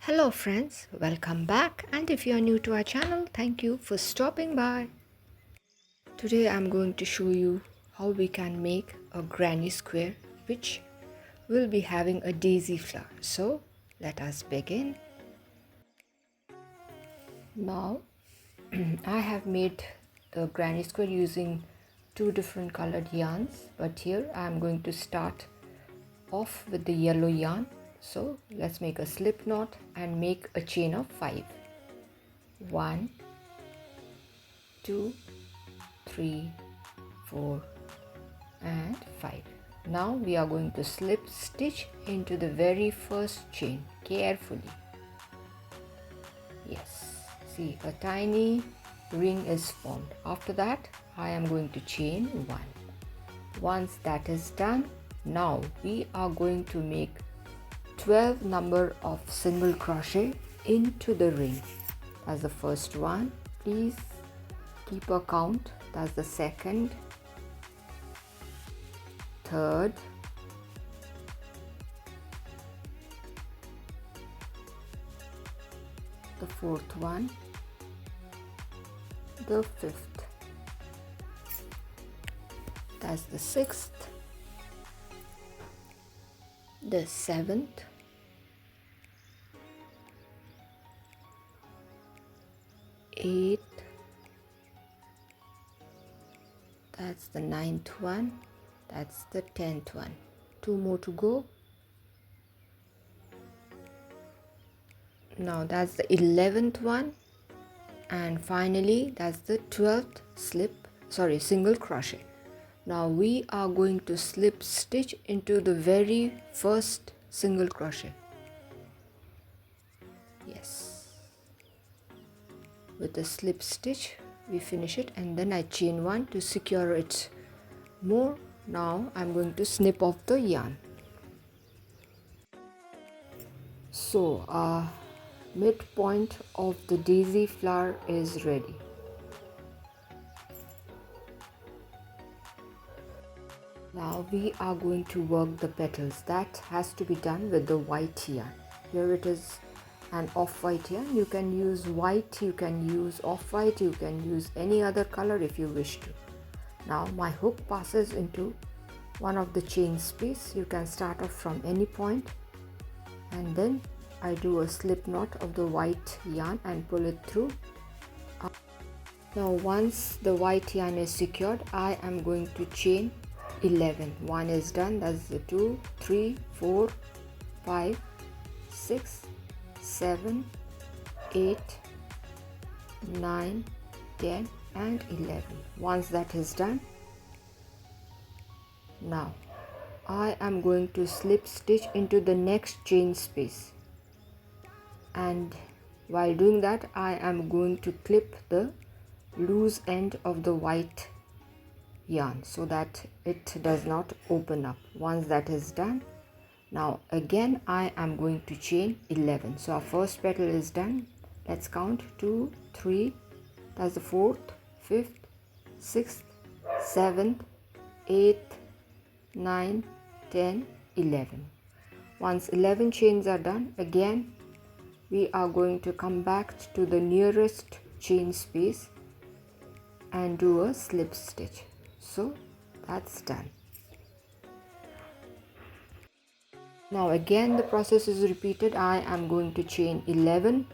Hello friends, welcome back, and if you are new to our channel, thank you for stopping by. Today I'm going to show you how we can make a granny square which will be having a daisy flower. So let us begin. Now I have made the granny square using two different colored yarns, but here I am going to start off with the yellow yarn. So let's make a slip knot and make a chain of 5. 1, 2, 3, 4 and 5. Now we are going to slip stitch into the very first chain carefully. Yes, see, a tiny ring is formed. After that I am going to chain 1. Once that is done, now we are going to make 12 number of single crochet into the ring. That's the first one. Please keep a count. That's the second, third, the fourth one, the fifth, that's the sixth, the seventh, eighth, that's the ninth one, that's the 10th one. 2 more to go. Now that's the 11th one, and finally that's the 12th single crochet. Now we are going to slip stitch into the very first single crochet. Yes, with the slip stitch we finish it, and then I chain 1 to secure it more. Now I'm going to snip off the yarn. So our midpoint of the daisy flower is ready. Now we are going to work the petals. That has to be done with the white yarn. Here it is an off-white yarn. You can use white, you can use off-white, you can use any other color if you wish to. Now my hook passes into one of the chain space. You can start off from any point, and then I do a slip knot of the white yarn and pull it through. Now once the white yarn is secured, I am going to chain 11. 1 is done. That's the 2, 3, 4, 5, 6, 7, 8, 9, 10 and 11. Once that is done, now I am going to slip stitch into the next chain space, and while doing that I am going to clip the loose end of the white yarn so that it does not open up. Once that is done, now again I am going to chain 11. So our first petal is done. Let's count 2, 3, that's the 4th, 5th, 6th, 7th, 8th, 9, 10, 11. Once 11 chains are done, again we are going to come back to the nearest chain space and do a slip stitch. So that's done. Now again the process is repeated. I am going to chain 11.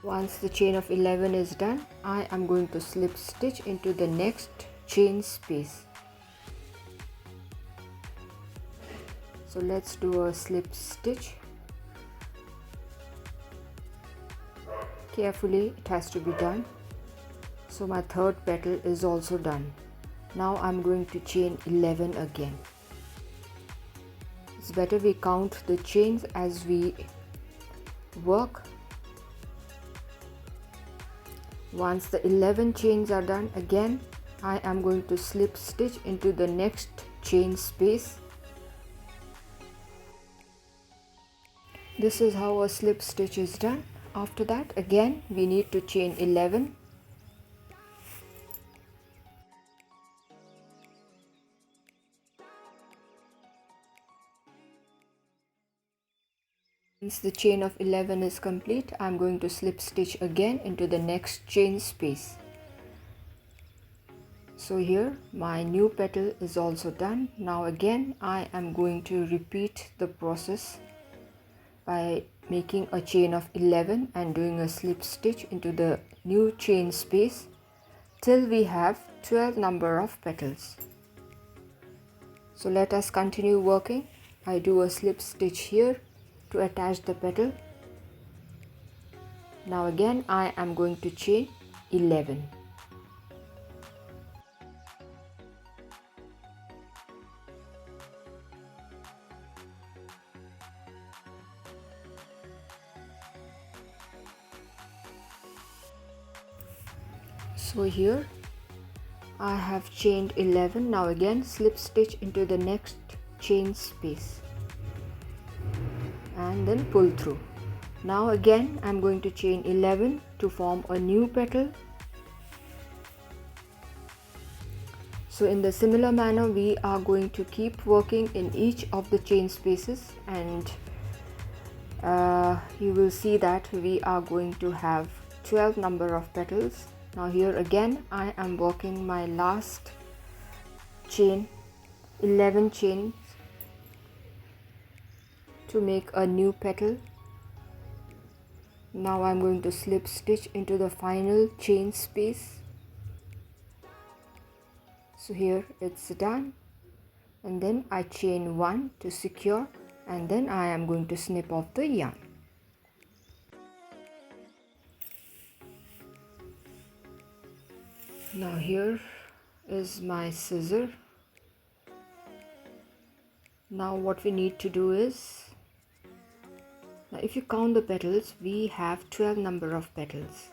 Once the chain of 11 is done, I am going to slip stitch into the next chain space. So let's do a slip stitch. Carefully, it has to be done. So my third petal is also done. Now I'm going to chain 11 again. It's better we count the chains as we work. Once the 11 chains are done, again I am going to slip stitch into the next chain space. This is how a slip stitch is done. After that, again we need to chain 11. Once the chain of 11 is complete, I'm going to slip stitch again into the next chain space. So here my new petal is also done. Now again I am going to repeat the process by making a chain of 11 and doing a slip stitch into the new chain space till we have 12 number of petals. So let us continue working. I do a slip stitch here to attach the petal. Now again I am going to chain 11. So here I have chained 11. Now again slip stitch into the next chain space and then pull through. Now again I'm going to chain 11 to form a new petal. So in the similar manner we are going to keep working in each of the chain spaces, and you will see that we are going to have 12 number of petals. Now here again I am working my last chain, 11 chains to make a new petal. Now I'm going to slip stitch into the final chain space. So here it's done, and then I chain 1 to secure, and then I am going to snip off the yarn. Now here is my scissor. Now what we need to do is, now if you count the petals, we have 12 number of petals.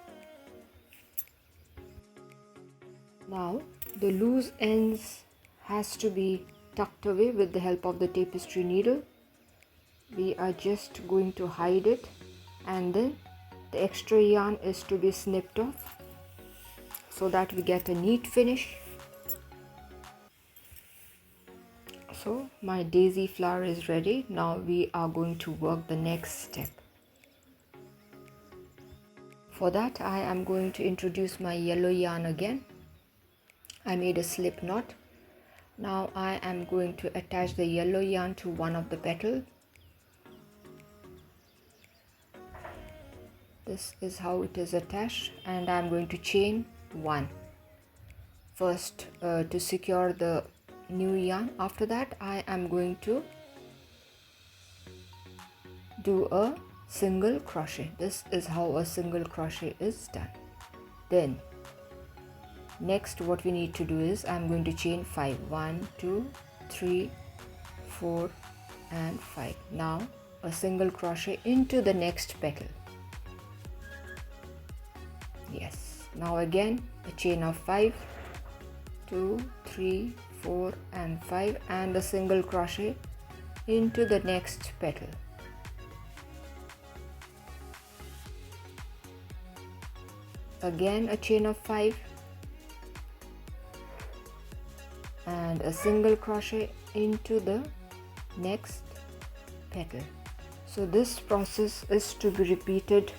Now the loose ends has to be tucked away with the help of the tapestry needle. We are just going to hide it, and then the extra yarn is to be snipped off so that we get a neat finish. So my daisy flower is ready. Now we are going to work the next step. For that I am going to introduce my yellow yarn again. I made a slip knot. Now I am going to attach the yellow yarn to one of the petals. This is how it is attached, and I am going to chain 1 first to secure the new yarn. After that I am going to do a single crochet. This is how a single crochet is done. Then next what we need to do is I'm going to chain 5. 1 2 3 4 and 5. Now a single crochet into the next petal. Yes. Now again a chain of 5, 2 3 4 and 5, and a single crochet into the next petal. Again a chain of 5 and a single crochet into the next petal. So this process is to be repeated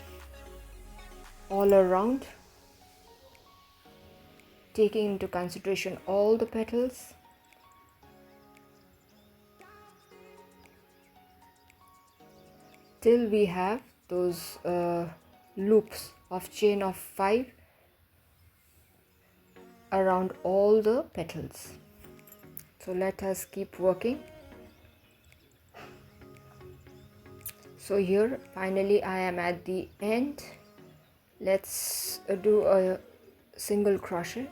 all around, taking into consideration all the petals. Till we have those loops of chain of 5 around all the petals. So let us keep working. So here finally I am at the end. Let's do a single crochet.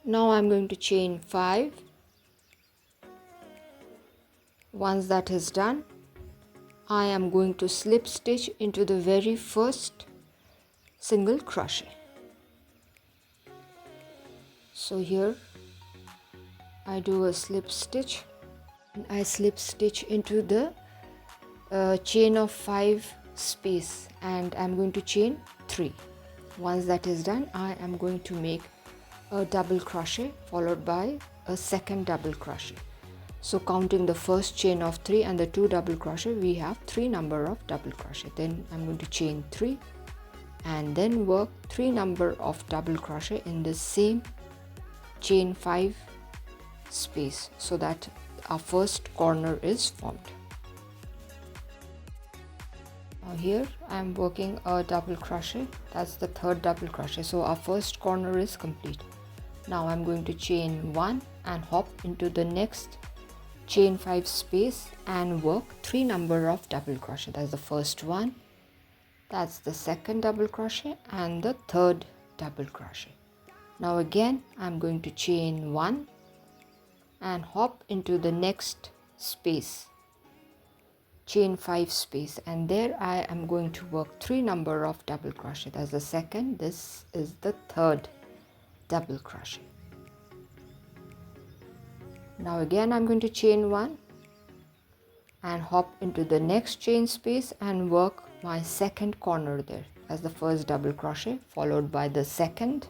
Now I'm going to chain 5. Once that is done, I am going to slip stitch into the very first single crochet. So here I do a slip stitch, and I slip stitch into the chain of 5 space, and I'm going to chain 3. Once that is done, I am going to make a double crochet followed by a second double crochet. So counting the first chain of 3 and the 2 double crochet, we have 3 number of double crochet. Then I'm going to chain 3 and then work 3 number of double crochet in the same chain 5 space, so that our first corner is formed. Now here I am working a double crochet, that's the third double crochet, so our first corner is complete. Now I'm going to chain 1 and hop into the next chain 5 space and work 3 number of double crochet. That's the first one, that's the second double crochet, and the third double crochet. Now again I'm going to chain 1 and hop into the next space, chain 5 space, and there I am going to work 3 number of double crochet. That's the second, this is the third double crochet. Now again I'm going to chain 1 and hop into the next chain space and work my second corner there as the first double crochet, followed by the second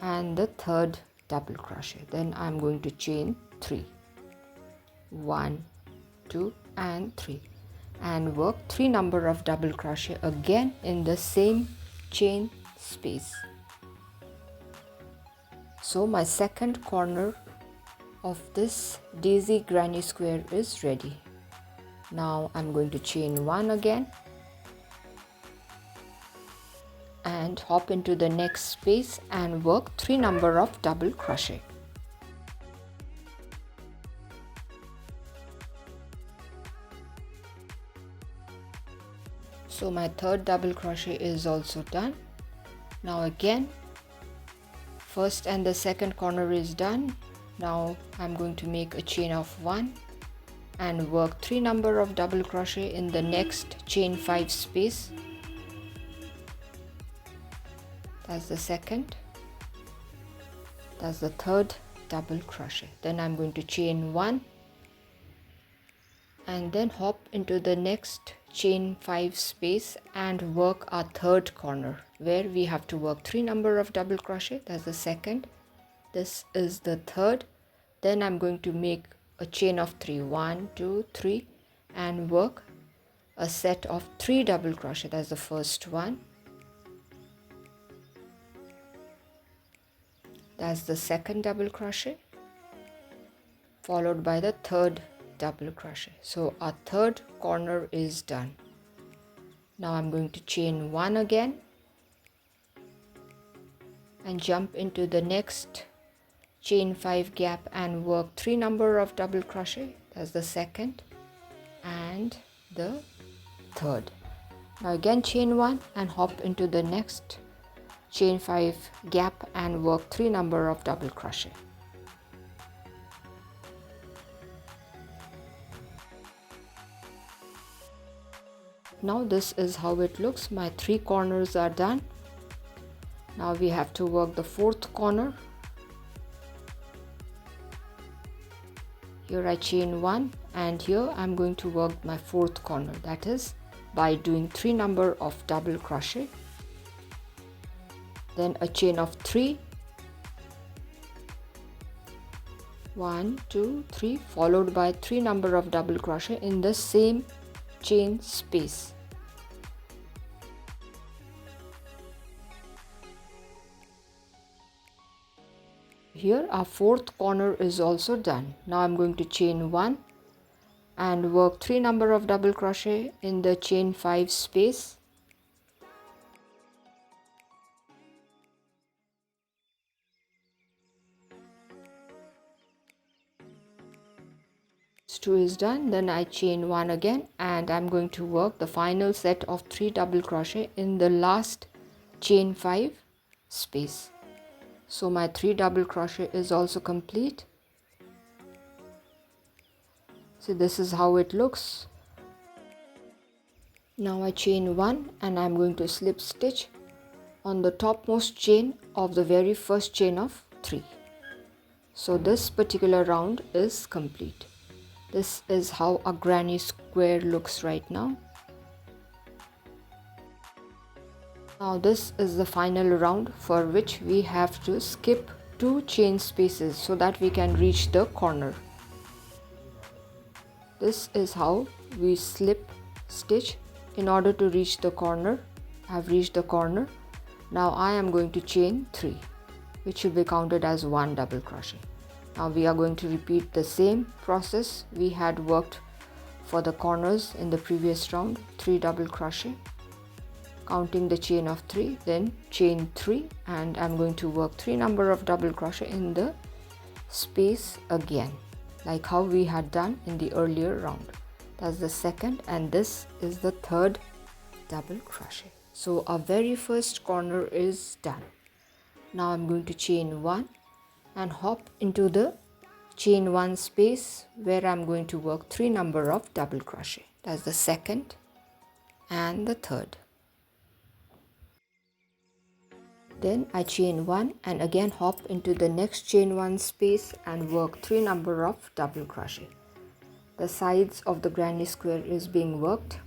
and the third double crochet. Then I'm going to chain 3, 1, 2 and 3, and work 3 number of double crochet again in the same chain space. So my second corner of this daisy granny square is ready. Now I'm going to chain 1 again and hop into the next space and work 3 number of double crochet. So my third double crochet is also done. Now again, first and the second corner is done. Now I'm going to make a chain of 1 and work 3 number of double crochet in the next chain 5 space. That's the second, that's the third double crochet. Then I'm going to chain 1 and then hop into the next chain 5 space and work our third corner, where we have to work 3 number of double crochet. That's the second, this is the third. Then I'm going to make a chain of 3, 1, 2, 3, and work a set of 3 double crochet. That's the first one, that's the second double crochet, followed by the third double crochet. So our third corner is done. Now I'm going to chain 1 again and jump into the next chain 5 gap and work 3 number of double crochet. That's the second and the third. Now again chain 1 and hop into the next chain 5 gap and work 3 number of double crochet. Now this is how it looks. My 3 corners are done. Now we have to work the 4th corner. Here I chain 1 and here I'm going to work my 4th corner, that is by doing 3 number of double crochet, then a chain of 3, 1, 2, 3, followed by 3 number of double crochet in the same chain space. Here our 4th corner is also done. Now I'm going to chain 1 and work 3 number of double crochet in the chain 5 space. Two is done. Then I chain 1 again and I'm going to work the final set of 3 double crochet in the last chain 5 space. So my 3 double crochet is also complete. So this is how it looks. Now I chain 1 and I'm going to slip stitch on the topmost chain of the very first chain of 3. So this particular round is complete. This is how a granny square looks right now. Now this is the final round, for which we have to skip 2 chain spaces so that we can reach the corner. This is how we slip stitch in order to reach the corner. I have reached the corner. Now I am going to chain 3, which should be counted as 1 double crochet. Now we are going to repeat the same process we had worked for the corners in the previous round. 3 double crochet, counting the chain of 3, then chain 3, and I'm going to work 3 number of double crochet in the space again, like how we had done in the earlier round. That's the second, and this is the third double crochet. So our very first corner is done. Now I'm going to chain 1 and hop into the chain 1 space where I'm going to work 3 number of double crochet. That's the second and the third. Then I chain 1 and again hop into the next chain 1 space and work 3 number of double crochet. The sides of the granny square is being worked.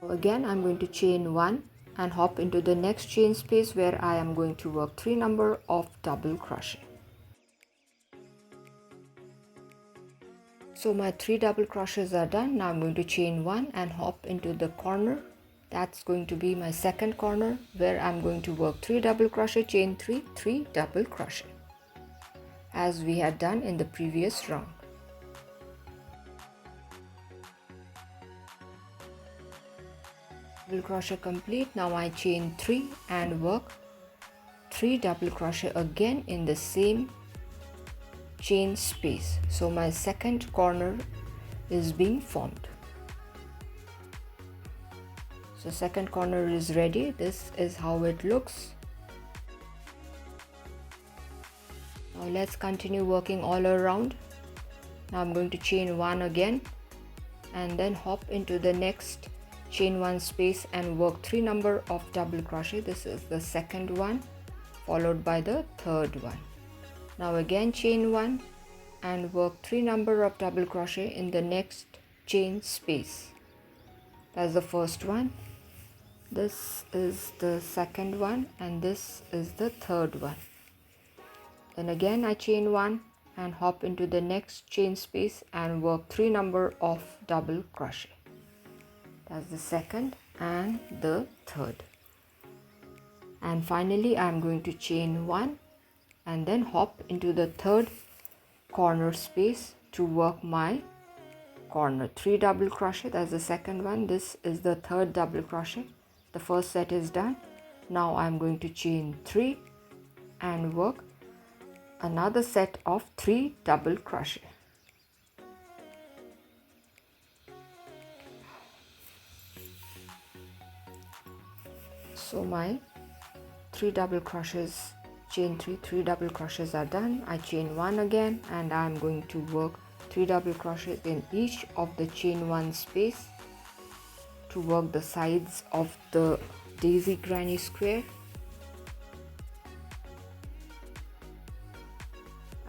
So again I'm going to chain 1 and hop into the next chain space where I am going to work 3 number of double crochet. So my 3 double crochets are done. Now I'm going to chain 1 and hop into the corner. That's going to be my second corner where I'm going to work 3 double crochet, chain 3, 3 double crochet, as we had done in the previous round. Double crochet complete. Now I chain 3 and work 3 double crochet again in the same chain space. So my second corner is being formed. So second corner is ready. This is how it looks. Now let's continue working all around. Now I'm going to chain 1 again and then hop into the next chain 1 space and work 3 number of double crochet. This is the second one followed by the third one. Now again chain 1 and work 3 number of double crochet in the next chain space. That's the first one. This is the second one and this is the third one. Then again I chain 1 and hop into the next chain space and work 3 number of double crochet. That's the second and the third. And finally I am going to chain 1 and then hop into the third corner space to work my corner. 3 double crochet, that's the second one. This is the third double crochet. The first set is done. Now I'm going to chain 3 and work another set of 3 double crochet. So my 3 double crochets, chain 3, 3 double crochets are done. I chain 1 again and I'm going to work 3 double crochets in each of the chain 1 space to work the sides of the daisy granny square.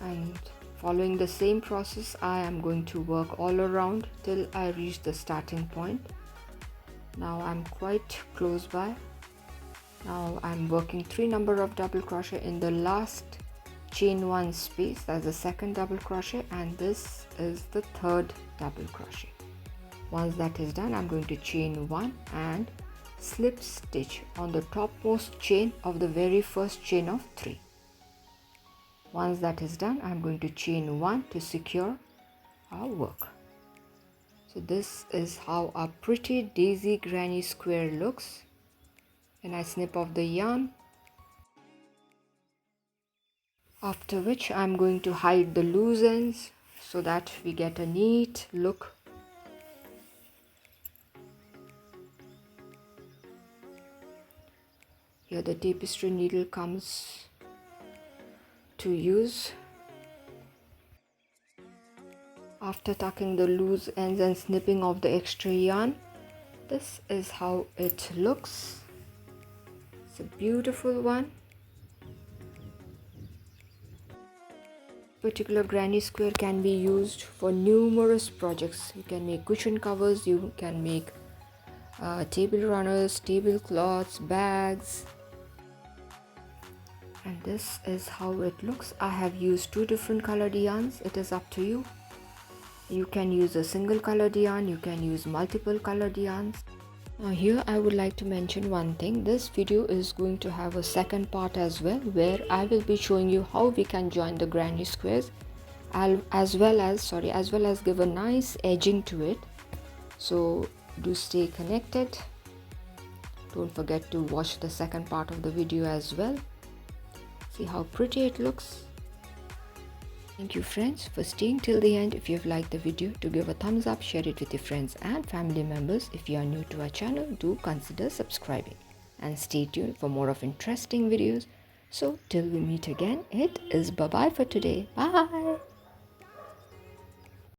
And following the same process I am going to work all around till I reach the starting point. Now I'm quite close by. Now I'm working 3 number of double crochet in the last chain 1 space. That's the second double crochet and this is the third double crochet. Once that is done, I'm going to chain 1 and slip stitch on the topmost chain of the very first chain of 3. Once that is done, I'm going to chain 1 to secure our work. So this is how our pretty daisy granny square looks. And I snip off the yarn, after which I'm going to hide the loose ends so that we get a neat look. Here the tapestry needle comes to use. After tucking the loose ends and snipping off the extra yarn, this is how it looks. It's a beautiful one. Particular granny square can be used for numerous projects. You can make cushion covers, you can make table runners, tablecloths, bags, And this is how it looks. I have used 2 different colored yarns. It is up to you. You can use a single colored yarn, you can use multiple colored yarns. Now here I would like to mention one thing. This video is going to have a second part as well, where I will be showing you how we can join the granny squares as well as give a nice edging to it. So do stay connected. Don't forget to watch the second part of the video as well. See how pretty it looks. Thank you friends for staying till the end. If you've liked the video, do give a thumbs up, share it with your friends and family members. If you are new to our channel, do consider subscribing and stay tuned for more of interesting videos. So till we meet again, it is bye bye for today. Bye.